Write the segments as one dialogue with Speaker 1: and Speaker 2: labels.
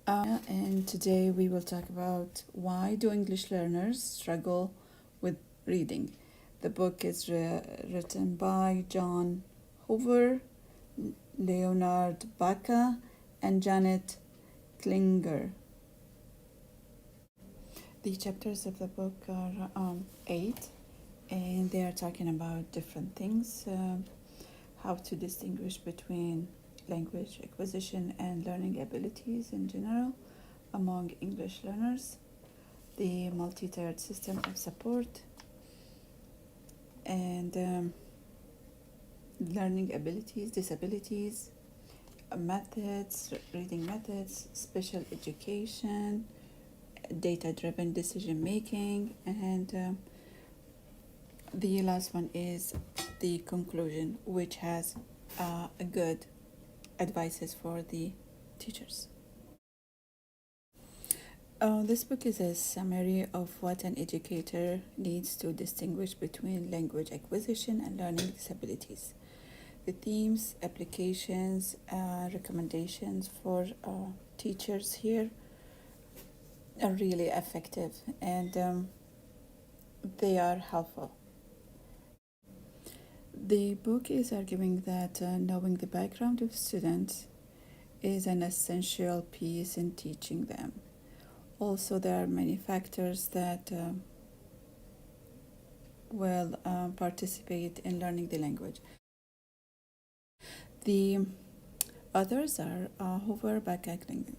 Speaker 1: And today we will talk about why do English learners struggle with reading. The book is written by John Hoover, Leonard Baca, and Janet Klinger. The chapters of the book are 8, and they are talking about different things, how to distinguish between language acquisition and learning abilities in general among English learners, the multi-tiered system of support, and learning abilities, disabilities, methods, reading methods, special education, data-driven decision making, and the last one is the conclusion, which has a good advices for the teachers. This book is a summary of what an educator needs to distinguish between language acquisition and learning disabilities. The themes, applications, recommendations for teachers here are really effective, and they are helpful. The book is arguing that knowing the background of students is an essential piece in teaching them. Also, there are many factors that will participate in learning the language. The others are Hoover, Baca, Klinger.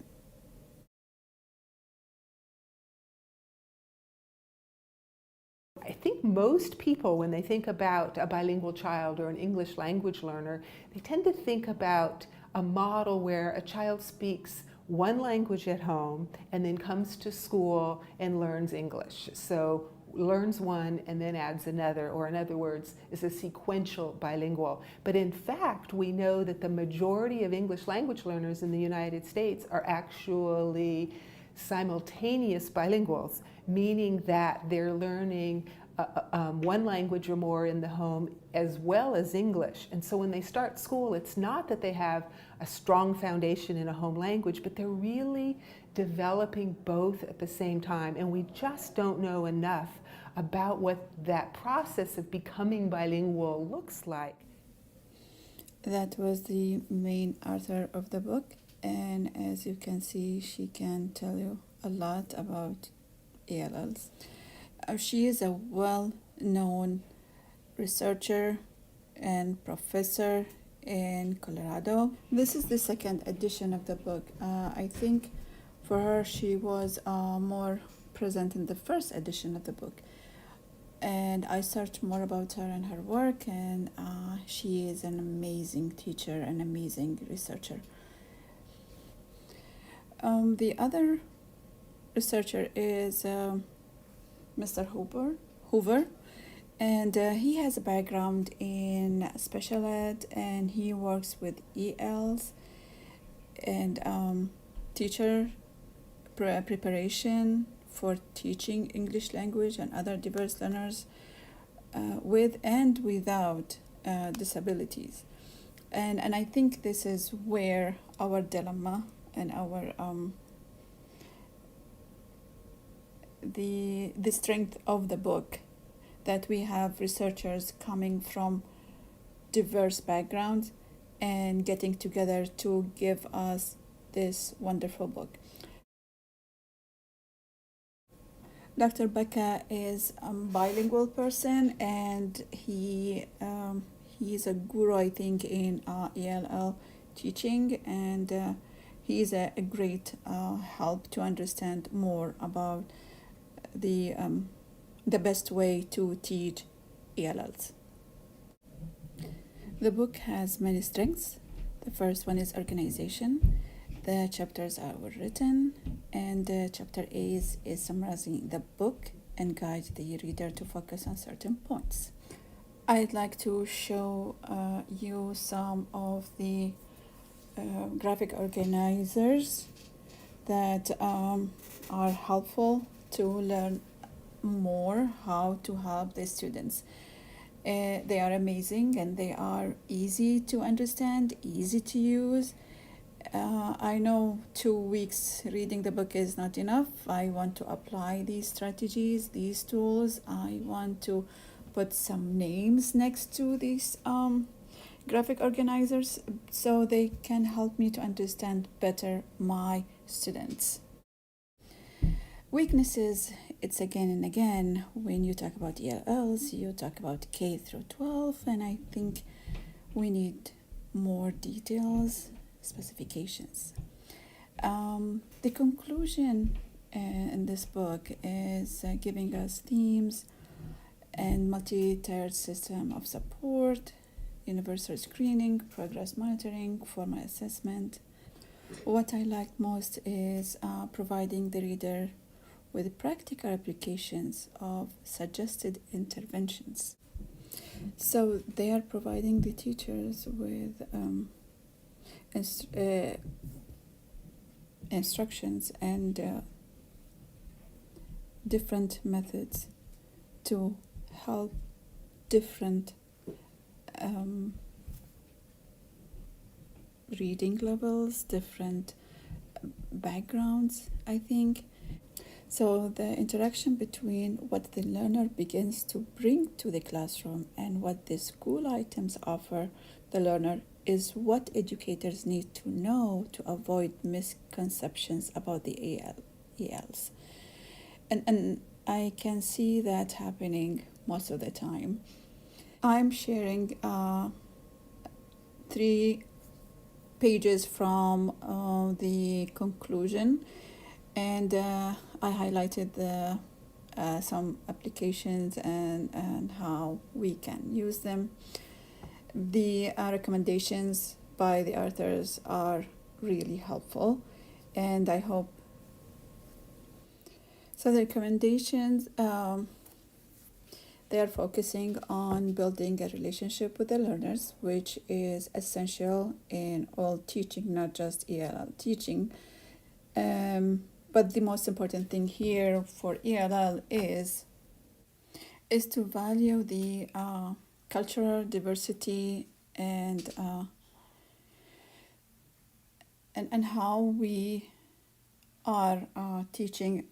Speaker 2: I think most people, when they think about a bilingual child or an English language learner, they tend to think about a model where a child speaks one language at home and then comes to school and learns English. So learns one and then adds another, or in other words, is a sequential bilingual. But in fact, we know that the majority of English language learners in the United States are actually simultaneous bilinguals, meaning that they're learning one language or more in the home as well as English. And so when they start school, it's not that they have a strong foundation in a home language, but they're really developing both at the same time. And we just don't know enough about what that process of becoming bilingual looks like.
Speaker 1: That was the main author of the book, and as you can see, she can tell you a lot about ELLs. She is a well-known researcher and professor in Colorado. This is the second edition of the book. I think for her, she was more present in the first edition of the book. And I searched more about her and her work, and she is an amazing teacher, an amazing researcher. The other researcher is Mr. Hoover, and he has a background in special ed, and he works with ELLs and teacher preparation for teaching English language and other diverse learners with and without disabilities. And I think this is where our dilemma and our the strength of the book, that we have researchers coming from diverse backgrounds and getting together to give us this wonderful book. Dr. Baca is a bilingual person, and he is a guru, I think, in ELL teaching, and he is a great help to understand more about the best way to teach ELLs. The book has many strengths. The first one is organization. The chapters are well written, and chapter A is summarizing the book and guide the reader to focus on certain points. I'd like to show you some of the graphic organizers that are helpful to learn more how to help the students. They are amazing, and they are easy to understand, easy to use, I know 2 weeks reading the book is not enough. I want to apply these strategies, these tools. I want to put some names next to these graphic organizers so they can help me to understand better my students. Weaknesses, it's again and again. When you talk about ELLs, you talk about K through 12, and I think we need more details, specifications. The conclusion in this book is giving us themes and multi-tiered system of support, universal screening, progress monitoring, formal assessment. What I liked most is providing the reader with practical applications of suggested interventions. So they are providing the teachers with instructions and different methods to help different reading levels, different backgrounds, I think. So the interaction between what the learner begins to bring to the classroom and what the school items offer the learner is what educators need to know to avoid misconceptions about the ELs. And I can see that happening most of the time. I'm sharing 3 pages from the conclusion, and I highlighted some applications and how we can use them. The recommendations by the authors are really helpful, and I hope so. The recommendations, they are focusing on building a relationship with the learners, which is essential in all teaching, not just ELL teaching. But the most important thing here for ELL is to value the cultural diversity and how we are teaching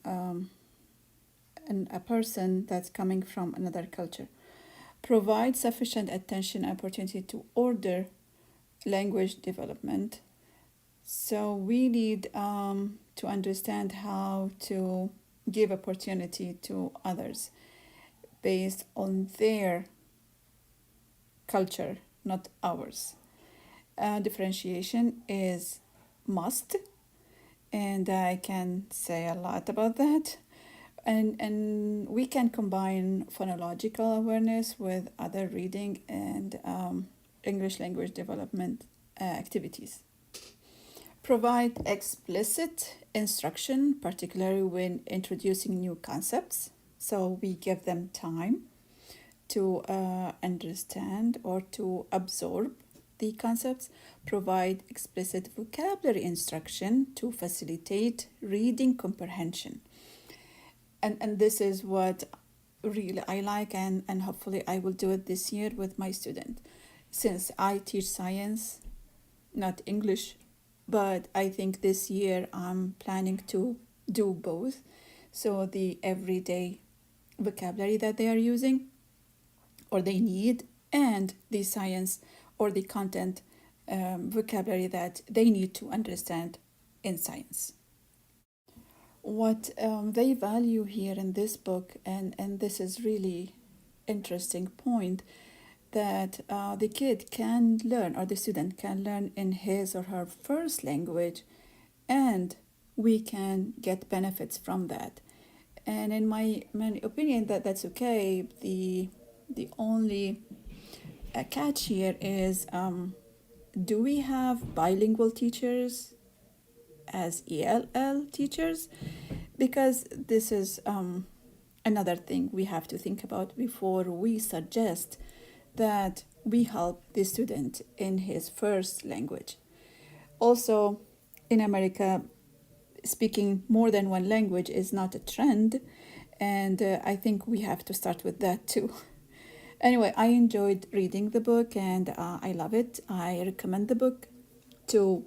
Speaker 1: a person that's coming from another culture. Provide sufficient attention and opportunity to order language development. So we need to understand how to give opportunity to others based on their culture, not ours. Differentiation is must, and I can say a lot about that. And we can combine phonological awareness with other reading and English language development activities. Provide explicit instruction, particularly when introducing new concepts. So we give them time to understand or to absorb the concepts. Provide explicit vocabulary instruction to facilitate reading comprehension. And this is what really I like, and hopefully I will do it this year with my student. Since I teach science, not English, but I think this year I'm planning to do both. So the everyday vocabulary that they are using or they need, and the science or the content vocabulary that they need to understand in science. What they value here in this book, and this is really interesting point, that the kid can learn, or the student can learn in his or her first language, and we can get benefits from that. And in my opinion, that's okay. The only catch here is, do we have bilingual teachers as ELL teachers? Because this is another thing we have to think about before we suggest that we help the student in his first language. Also, in America, speaking more than one language is not a trend, and I think we have to start with that too. Anyway, I enjoyed reading the book, and I love it. I recommend the book to